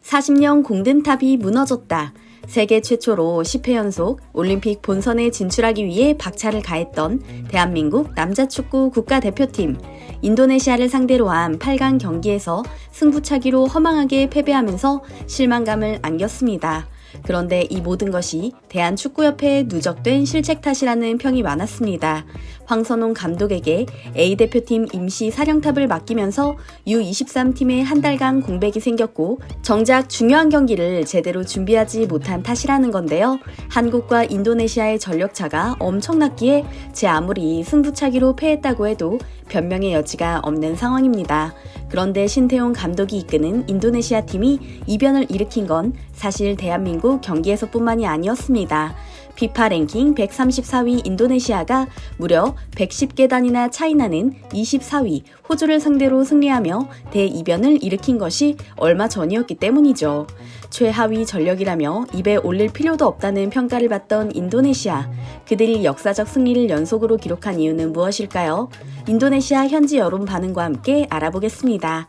(40년) 공든탑이 무너졌다. 세계 최초로 10회 연속 올림픽 본선에 진출하기 위해 박차를 가했던 대한민국 남자축구 국가대표팀. 인도네시아를 상대로 한 8강 경기에서 승부차기로 허망하게 패배하면서 실망감을 안겼습니다. 그런데 이 모든 것이 대한축구협회에 누적된 실책 탓이라는 평이 많았습니다. 황선홍 감독에게 A대표팀 임시 사령탑을 맡기면서 U23팀에 한 달간 공백이 생겼고 정작 중요한 경기를 제대로 준비하지 못한 탓이라는 건데요. 한국과 인도네시아의 전력차가 엄청났기에 제 아무리 승부차기로 패했다고 해도 변명의 여지가 없는 상황입니다. 그런데 신태용 감독이 이끄는 인도네시아 팀이 이변을 일으킨 건 사실 대한민국 경기에서뿐만이 아니었습니다. 피파 랭킹 134위 인도네시아가 무려 110계단이나 차이나는 24위 호주를 상대로 승리하며 대이변을 일으킨 것이 얼마 전이었기 때문이죠. 최하위 전력이라며 입에 올릴 필요도 없다는 평가를 받던 인도네시아. 그들이 역사적 승리를 연속으로 기록한 이유는 무엇일까요? 인도네시아 현지 여론 반응과 함께 알아보겠습니다.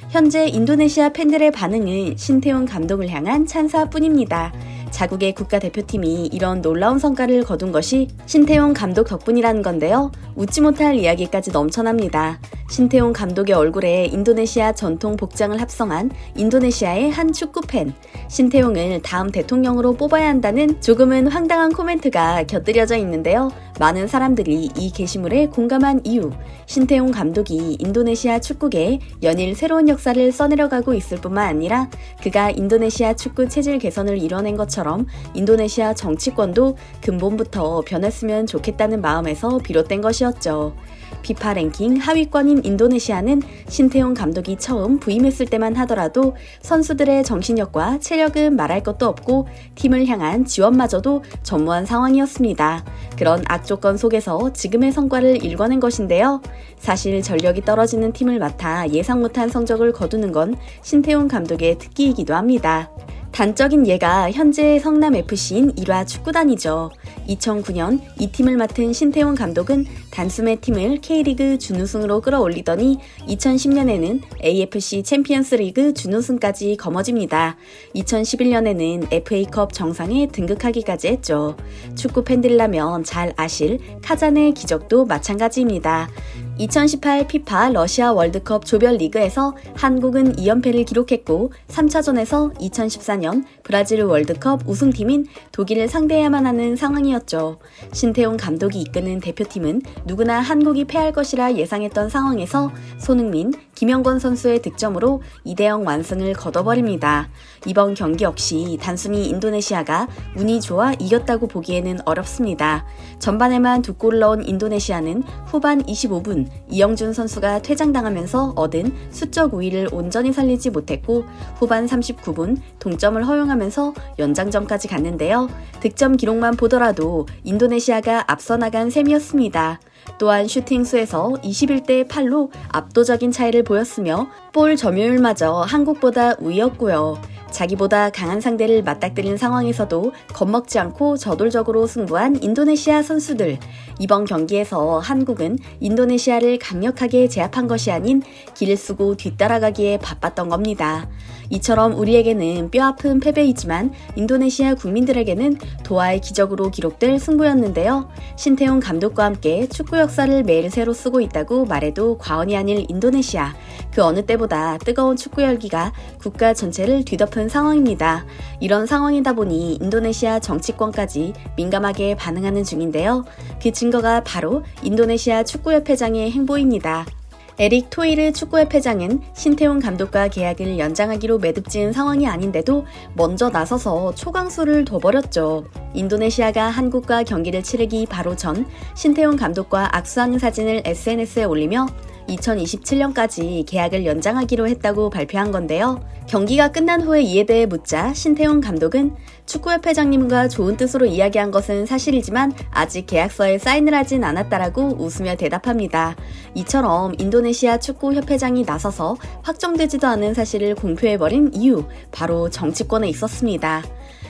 현재 인도네시아 팬들의 반응은 신태용 감독을 향한 찬사뿐입니다. 자국의 국가대표팀이 이런 놀라운 성과를 거둔 것이 신태용 감독 덕분이라는 건데요. 웃지 못할 이야기까지 넘쳐납니다. 신태용 감독의 얼굴에 인도네시아 전통 복장을 합성한 인도네시아의 한 축구팬. 신태용을 다음 대통령으로 뽑아야 한다는 조금은 황당한 코멘트가 곁들여져 있는데요. 많은 사람들이 이 게시물에 공감한 이유. 신태용 감독이 인도네시아 축구계에 연일 새로운 역사를 써내려가고 있을 뿐만 아니라 그가 인도네시아 축구 체질 개선을 이뤄낸 것처럼 인도네시아 정치권도 근본부터 변했으면 좋겠다는 마음에서 비롯된 것이었죠. 피파 랭킹 하위권인 인도네시아는 신태용 감독이 처음 부임했을 때만 하더라도 선수들의 정신력과 체력은 말할 것도 없고 팀을 향한 지원마저도 전무한 상황이었습니다. 그런 악조건 속에서 지금의 성과를 일궈낸 것인데요. 사실 전력이 떨어지는 팀을 맡아 예상 못한 성적을 거두는 건 신태용 감독의 특기이기도 합니다. 단적인 예가 현재의 성남FC인 일화 축구단이죠. 2009년 이 팀을 맡은 신태용 감독은 단숨에 팀을 K리그 준우승으로 끌어올리더니 2010년에는 AFC 챔피언스리그 준우승까지 거머쥡니다. 2011년에는 FA컵 정상에 등극하기까지 했죠. 축구 팬들이라면 잘 아실 카잔의 기적도 마찬가지입니다. 2018 피파 러시아 월드컵 조별리그에서 한국은 2연패를 기록했고 3차전에서 2014년 브라질 월드컵 우승팀인 독일을 상대해야만 하는 상황이었죠. 신태용 감독이 이끄는 대표팀은 누구나 한국이 패할 것이라 예상했던 상황에서 손흥민, 김영권 선수의 득점으로 2대0 완승을 거둬버립니다. 이번 경기 역시 단순히 인도네시아가 운이 좋아 이겼다고 보기에는 어렵습니다. 전반에만 2골을 넣은 인도네시아는 후반 25분 이영준 선수가 퇴장당하면서 얻은 수적 우위를 온전히 살리지 못했고 후반 39분 동점을 허용하면서 연장전까지 갔는데요. 득점 기록만 보더라도 인도네시아가 앞서 나간 셈이었습니다. 또한 슈팅 수에서 21대 8로 압도적인 차이를 보였으며 볼 점유율마저 한국보다 우위였고요. 자기보다 강한 상대를 맞닥뜨린 상황에서도 겁먹지 않고 저돌적으로 승부한 인도네시아 선수들. 이번 경기에서 한국은 인도네시아를 강력하게 제압한 것이 아닌 길을 쓰고 뒤따라가기에 바빴던 겁니다. 이처럼 우리에게는 뼈아픈 패배이지만 인도네시아 국민들에게는 도하의 기적으로 기록될 승부였는데요. 신태용 감독과 함께 축구 역사를 매일 새로 쓰고 있다고 말해도 과언이 아닐 인도네시아. 그 어느 때보다 뜨거운 축구 열기가 국가 전체를 뒤덮은 상황입니다. 이런 상황이다 보니 인도네시아 정치권까지 민감하게 반응하는 중인데요. 그 증거가 바로 인도네시아 축구협회장의 행보입니다. 에릭 토이르 축구협회장은 신태용 감독과 계약을 연장하기로 매듭지은 상황이 아닌데도 먼저 나서서 초강수를 둬버렸죠. 인도네시아가 한국과 경기를 치르기 바로 전 신태용 감독과 악수하는 사진을 SNS에 올리며 2027년까지 계약을 연장하기로 했다고 발표한 건데요. 경기가 끝난 후에 이에 대해 묻자 신태용 감독은 축구협회장님과 좋은 뜻으로 이야기한 것은 사실이지만 아직 계약서에 사인을 하진 않았다라고 웃으며 대답합니다. 이처럼 인도네시아 축구협회장이 나서서 확정되지도 않은 사실을 공표해버린 이유, 바로 정치권에 있었습니다.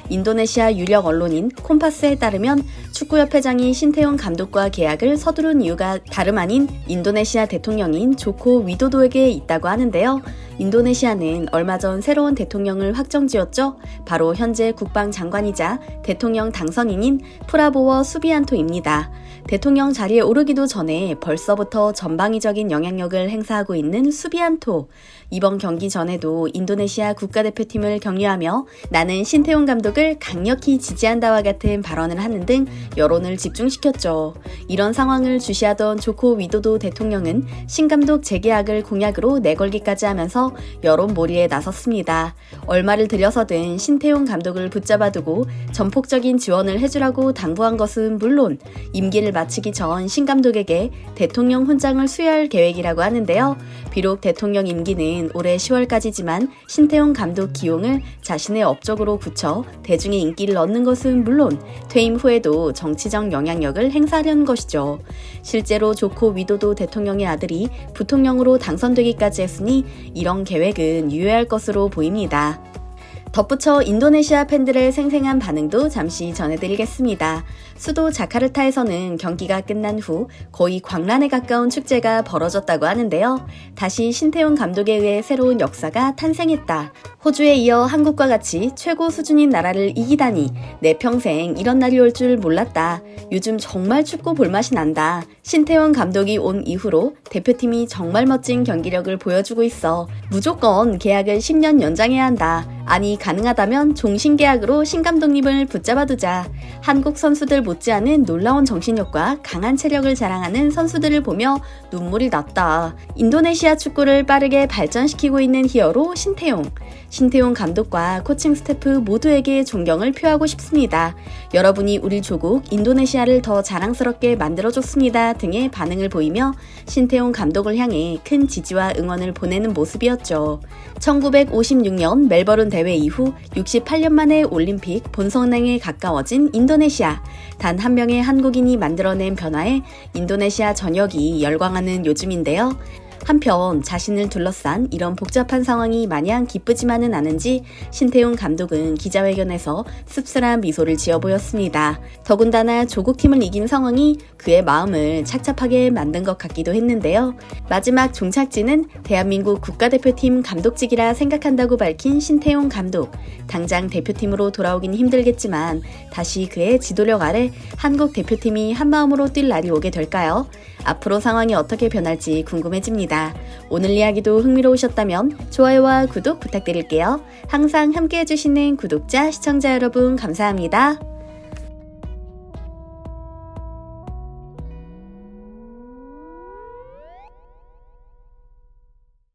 인도네시아 유력 언론인 콤파스에 따르면 축구협회장이 신태용 감독과 계약을 서두른 이유가 다름 아닌 인도네시아 대통령인 조코 위도도에게 있다고 하는데요. 인도네시아는 얼마 전 새로운 대통령을 확정지었죠. 바로 현재 국방장관이자 대통령 당선인인 프라보워 수비안토입니다. 대통령 자리에 오르기도 전에 벌써부터 전방위적인 영향력을 행사하고 있는 수비안토. 이번 경기 전에도 인도네시아 국가대표팀을 격려하며 나는 신태용 감독을 강력히 지지한다와 같은 발언을 하는 등 여론을 집중시켰죠. 이런 상황을 주시하던 조코 위도도 대통령은 신감독 재계약을 공약으로 내걸기까지 하면서 여론몰이에 나섰습니다. 얼마를 들여서든 신태용 감독을 붙잡아두고 전폭적인 지원을 해주라고 당부한 것은 물론 임기를 마치기 전 신감독에게 대통령 훈장을 수여할 계획이라고 하는데요. 비록 대통령 임기는 올해 10월까지지만 신태용 감독 기용을 자신의 업적으로 굳혀 대중의 인기를 얻는 것은 물론 퇴임 후에도 정치적 영향력을 행사하려는 것이죠. 실제로 조코 위도도 대통령의 아들이 부통령으로 당선되기까지 했으니 이런 계획은 유효할 것으로 보입니다. 덧붙여 인도네시아 팬들의 생생한 반응도 잠시 전해드리겠습니다. 수도 자카르타에서는 경기가 끝난 후 거의 광란에 가까운 축제가 벌어졌다고 하는데요. 다시 신태용 감독에 의해 새로운 역사가 탄생했다. 호주에 이어 한국과 같이 최고 수준인 나라를 이기다니 내 평생 이런 날이 올 줄 몰랐다. 요즘 정말 축구 볼맛이 난다. 신태용 감독이 온 이후로 대표팀이 정말 멋진 경기력을 보여주고 있어. 무조건 계약을 10년 연장해야 한다. 아니 가능하다면 종신계약으로 신감독님을 붙잡아두자. 한국 선수들 못지않은 놀라운 정신력과 강한 체력을 자랑하는 선수들을 보며 눈물이 났다. 인도네시아 축구를 빠르게 발전시키고 있는 히어로 신태용. 신태용 감독과 코칭 스태프 모두에게 존경을 표하고 싶습니다. 여러분이 우리 조국 인도네시아를 더 자랑스럽게 만들어줬습니다 등의 반응을 보이며 신태용 감독을 향해 큰 지지와 응원을 보내는 모습이었죠. 1956년 멜버른 대회 이후 68년 만에 올림픽 본선행에 가까워진 인도네시아. 단 한 명의 한국인이 만들어낸 변화에 인도네시아 전역이 열광하는 요즘인데요. 한편 자신을 둘러싼 이런 복잡한 상황이 마냥 기쁘지만은 않은지 신태용 감독은 기자회견에서 씁쓸한 미소를 지어 보였습니다. 더군다나 조국팀을 이긴 상황이 그의 마음을 착잡하게 만든 것 같기도 했는데요. 마지막 종착지는 대한민국 국가대표팀 감독직이라 생각한다고 밝힌 신태용 감독. 당장 대표팀으로 돌아오긴 힘들겠지만 다시 그의 지도력 아래 한국 대표팀이 한마음으로 뛸 날이 오게 될까요? 앞으로 상황이 어떻게 변할지 궁금해집니다. 오늘 이야기도 흥미로우셨다면 좋아요와 구독 부탁드릴게요. 항상 함께 해주시는 구독자, 시청자 여러분 감사합니다.